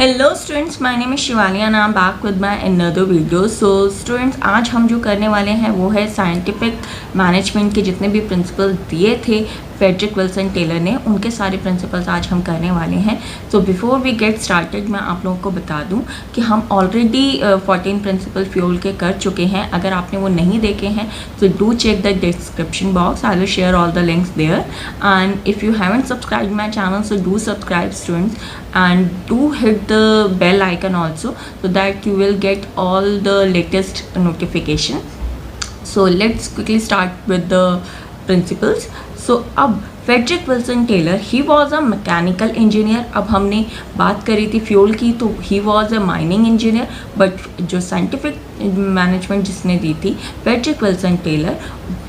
Hello students, my name is Shivali and I am back with my another video. So students, आज हम जो करने वाले हैं वो है साइंटिफिक मैनेजमेंट के जितने भी प्रिंसिपल दिए थे फ्रेडरिक विल्सन टेलर ने, उनके सारे प्रिंसिपल्स आज हम करने वाले हैं। So before we get started मैं आप लोगों को बता दूं कि हम ऑलरेडी 14 प्रिंसिपल फ्यूल के कर चुके हैं। अगर आपने वो नहीं देखे हैं तो do check the description box, I will share all the links there. And if you haven't subscribe my channel so do subscribe students and do hit the bell icon also so that you will get all the latest notification. So let's quickly start with the principles. So अब Frederick Wilson Taylor he was a mechanical engineer. अब हमने बात करी थी Fayol की, तो he was a mining engineer, but जो scientific management जिसने दी थी फ्रेडरिक विल्सन टेलर,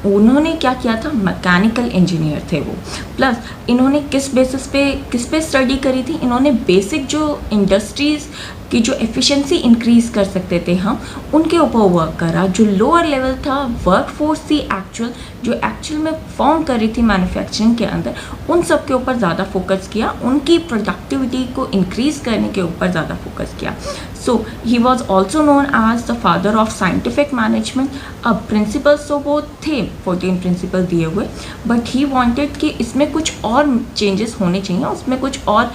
उन्होंने क्या किया था, मैकेनिकल इंजीनियर थे वो। प्लस इन्होंने किस पे स्टडी करी थी, इन्होंने बेसिक जो इंडस्ट्रीज़ की जो एफिशिएंसी इंक्रीज़ कर सकते थे हम उनके ऊपर वर्क करा। जो लोअर लेवल था वर्क फोर्स थी जो एक्चुअल में फॉर्म कर रही थी मैन्युफैक्चरिंग के अंदर, उन सब के ऊपर ज़्यादा फोकस किया, उनकी प्रोडक्टिविटी को इंक्रीज़ करने के ऊपर ज़्यादा फोकस किया। So he was also known as the father of scientific management. अब प्रिंसिपल्स तो वो थे 14 प्रिंसिपल दिए हुए, बट ही वॉन्टेड कि इसमें कुछ और चेंजेस होने चाहिए, उसमें कुछ और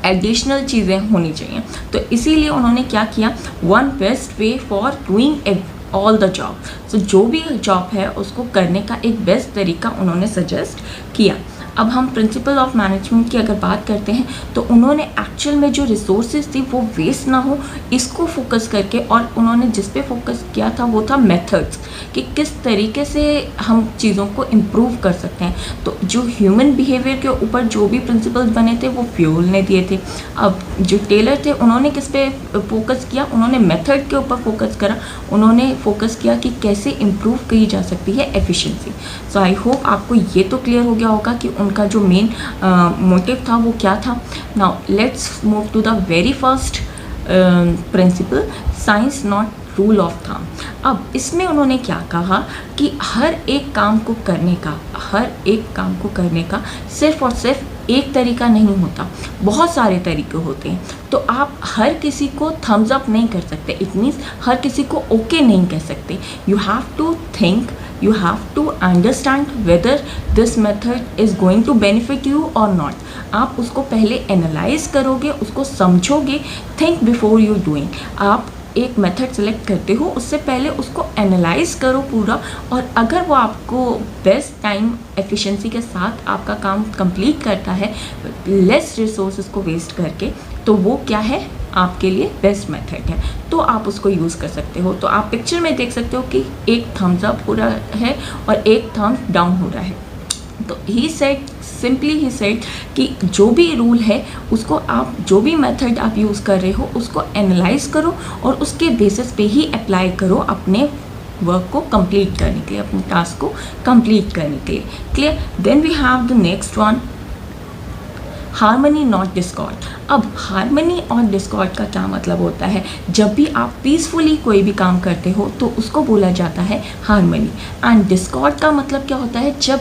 एडिशनल चीज़ें होनी चाहिए। तो इसीलिए उन्होंने क्या किया, one best way for doing all the job. So जो भी जॉब है उसको करने का एक बेस्ट तरीका उन्होंने सजेस्ट किया। अब हम प्रिंसिपल ऑफ मैनेजमेंट की अगर बात करते हैं तो उन्होंने एक्चुअल में जो रिसोर्सेज थी वो वेस्ट ना हो इसको फोकस करके, और उन्होंने जिस पे फोकस किया था वो था मेथड्स, कि किस तरीके से हम चीज़ों को इम्प्रूव कर सकते हैं। तो जो ह्यूमन बिहेवियर के ऊपर जो भी प्रिंसिपल्स बने थे वो फ्यूल ने दिए थे। अब जो टेलर थे उन्होंने किस पे फोकस किया, उन्होंने मेथड के ऊपर फोकस करा, उन्होंने फोकस किया कि कैसे इम्प्रूव की जा सकती है एफिशिएंसी। सो आई होप आपको ये तो क्लियर हो गया होगा कि उनका जो मेन मोटिव था वो क्या था। Now let's move to the very first principle, science not rule of thumb. अब इसमें उन्होंने क्या कहा कि हर एक काम को करने का सिर्फ और सिर्फ एक तरीका नहीं होता, बहुत सारे तरीके होते हैं। तो आप हर किसी को थम्स अप नहीं कर सकते, इट मीन्स हर किसी को ओके नहीं कह सकते। You have to think, you have to understand whether this method is going to benefit you or not. आप उसको पहले एनालाइज करोगे, उसको समझोगे, think before you doing. आप एक मेथड सेलेक्ट करते हो उससे पहले उसको एनालाइज करो पूरा, और अगर वो आपको बेस्ट टाइम एफिशिएंसी के साथ आपका काम कंप्लीट करता है लेस रिसोर्सेज को वेस्ट करके, तो वो क्या है, आपके लिए बेस्ट मेथड है, तो आप उसको यूज़ कर सकते हो। तो आप पिक्चर में देख सकते हो कि एक थम्स अप हो रहा है और एक थम्स डाउन हो रहा है। तो ही सेड कि जो भी रूल है उसको आप, जो भी मेथड आप यूज़ कर रहे हो उसको एनालाइज करो और उसके बेसिस पे ही अप्लाई करो अपने वर्क को कंप्लीट करने के लिए, अपने टास्क को कंप्लीट करने के लिए। Clear? Then we have the next one, harmony not discord. अब हार्मनी और डिस्कॉर्ड का क्या मतलब होता है, जब भी आप पीसफुली कोई भी काम करते हो तो उसको बोला जाता है हार्मनी। एंड डिस्कॉर्ड का मतलब क्या होता है, जब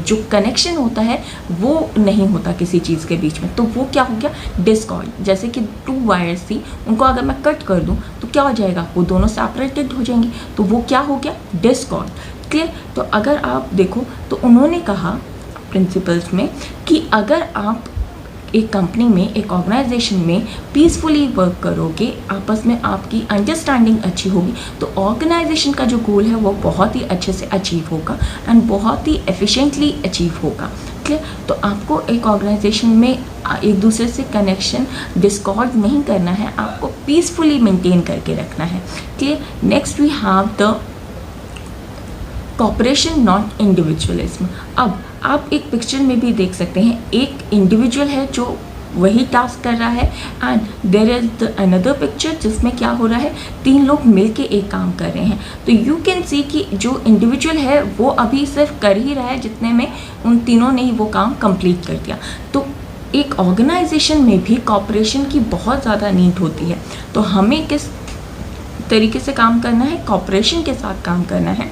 जो कनेक्शन होता है वो नहीं होता किसी चीज़ के बीच में, तो वो क्या हो गया, डिस्कॉर्ड। जैसे कि 2 वायर्स थी, उनको अगर मैं कट कर दूं तो क्या हो जाएगा, वो दोनों सेपरेटेड हो जाएंगी, तो वो क्या हो गया, डिस्कॉर्ड। क्लियर? तो अगर आप देखो तो उन्होंने कहा प्रिंसिपल्स में कि अगर आप एक कंपनी में, एक ऑर्गेनाइजेशन में पीसफुली वर्क करोगे, आपस में आपकी अंडरस्टैंडिंग अच्छी होगी, तो ऑर्गेनाइजेशन का जो गोल है वो बहुत ही अच्छे से अचीव होगा एंड बहुत ही एफिशिएंटली अचीव होगा। क्लियर? तो आपको एक ऑर्गेनाइजेशन में एक दूसरे से कनेक्शन डिस्कॉर्ड नहीं करना है, आपको पीसफुली मेंटेन करके रखना है। Clear? Next we have the cooperation not individualism. अब आप एक पिक्चर में भी देख सकते हैं, एक इंडिविजुअल है जो वही टास्क कर रहा है and there is another picture जिसमें क्या हो रहा है, 3 लोग मिलके एक काम कर रहे हैं। तो यू कैन सी कि जो इंडिविजुअल है वो अभी सिर्फ कर ही रहा है जितने में उन तीनों ने ही वो काम कंप्लीट कर दिया। तो एक ऑर्गेनाइजेशन में भी कॉपरेशन की बहुत ज़्यादा नीड होती है। तो हमें किस तरीके से काम करना है, कॉपरेशन के साथ काम करना है।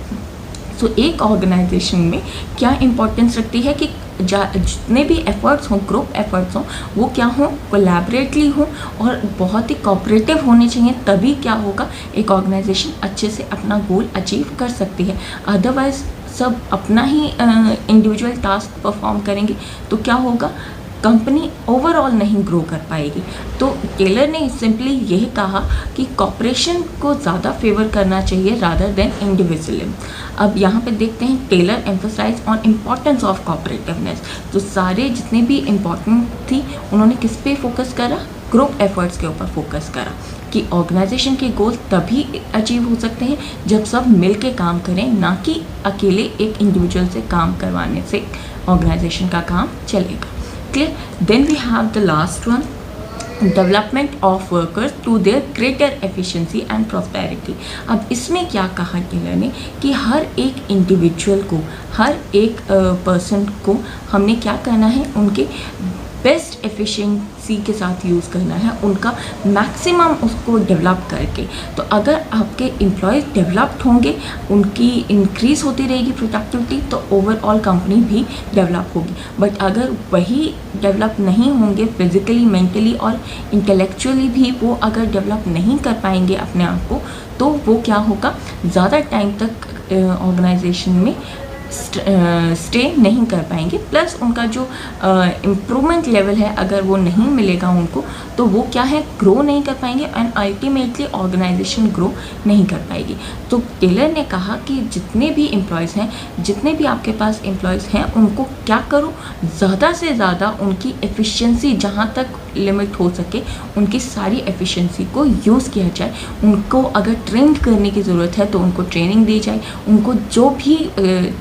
सो एक ऑर्गेनाइजेशन में क्या इम्पोर्टेंस रखती है कि जितने भी एफर्ट्स हों, ग्रुप एफर्ट्स हों, वो क्या हों, कोलैबोरेटली हों और बहुत ही कोऑपरेटिव होने चाहिए। तभी क्या होगा, एक ऑर्गेनाइजेशन अच्छे से अपना गोल अचीव कर सकती है। अदरवाइज सब अपना ही इंडिविजुअल टास्क परफॉर्म करेंगे तो क्या होगा, कंपनी ओवरऑल नहीं ग्रो कर पाएगी। तो टेलर ने सिंपली यही कहा कि कॉपरेशन को ज़्यादा फेवर करना चाहिए रादर देन इंडिविजुअलिज्म। अब यहाँ पे देखते हैं Taylor emphasises on importance of cooperativeness. तो सारे जितने भी इम्पॉर्टेंट थी उन्होंने किस पे फोकस करा, ग्रुप एफर्ट्स के ऊपर फोकस करा कि ऑर्गेनाइजेशन के गोल तभी अचीव हो सकते हैं जब सब मिल के काम करें, ना कि अकेले एक इंडिविजुअल से काम करवाने से ऑर्गेनाइजेशन का काम चलेगा। Clear? Then we have the last one, development of workers to their greater efficiency and prosperity। अब इसमें क्या कहा टेलर ने कि हर एक इंडिविजुअल को, हर एक पर्सन को हमने क्या करना है, उनके बेस्ट एफिशिएंसी के साथ यूज़ करना है, उनका मैक्सिमम उसको डेवलप करके। तो अगर आपके एम्प्लॉयज़ डेवलप्ड होंगे, उनकी इंक्रीज़ होती रहेगी प्रोडक्टिविटी, तो ओवरऑल कंपनी भी डेवलप होगी। बट अगर वही डेवलप नहीं होंगे फिज़िकली, मेंटली और इंटेलेक्चुअली भी, वो अगर डेवलप नहीं कर पाएंगे अपने आप को, तो वो क्या होगा, ज़्यादा टाइम तक ऑर्गेनाइजेशन में स्टे नहीं कर पाएंगे। प्लस उनका जो इम्प्रूवमेंट लेवल है अगर वो नहीं मिलेगा उनको, तो वो क्या है, ग्रो नहीं कर पाएंगे एंड अल्टीमेटली ऑर्गेनाइजेशन ग्रो नहीं कर पाएगी। तो टेलर ने कहा कि जितने भी एम्प्लॉयज़ हैं, जितने भी आपके पास एम्प्लॉयज़ हैं, उनको क्या करो, ज़्यादा से ज़्यादा उनकी एफिशिएंसी जहाँ तक लिमिट हो सके उनकी सारी एफिशिएंसी को यूज़ किया जाए। उनको अगर ट्रेंड करने की ज़रूरत है तो उनको ट्रेनिंग दी जाए। उनको जो भी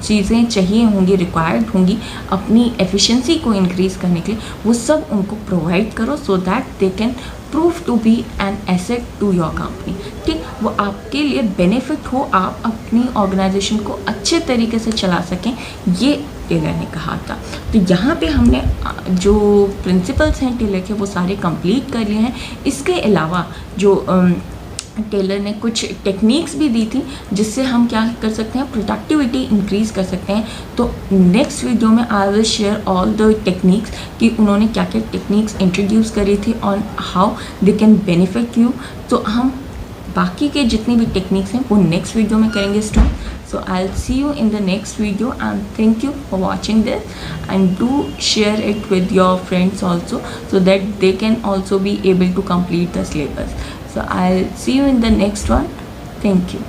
चीज़ें चाहिए होंगी, रिक्वायर्ड होंगी अपनी एफिशिएंसी को इंक्रीज़ करने के लिए, वो सब उनको प्रोवाइड करो so that they can prove to be an asset to your company. ठीक, वो आपके लिए बेनिफिट हो, आप अपनी ऑर्गेनाइजेशन को अच्छे तरीके से चला सकें, ये टेलर ने कहा था। तो यहाँ पे हमने जो प्रिंसिपल्स हैं टेलर के वो सारे कंप्लीट कर लिए हैं। इसके अलावा जो टेलर ने कुछ टेक्निक्स भी दी थी जिससे हम क्या कर सकते हैं, प्रोडक्टिविटी इंक्रीज़ कर सकते हैं। तो नेक्स्ट वीडियो में आई will share all the techniques कि उन्होंने क्या क्या टेक्निक्स इंट्रोड्यूस करी थी on how they can benefit you. तो हम बाकी के जितनी भी टेक्निक्स हैं वो नेक्स्ट वीडियो में करेंगे start. So I'll see you in the next video and thank you for watching this, and do share it with your friends also so that they can also be able to complete the syllabus. So I'll see you in the next one. Thank you.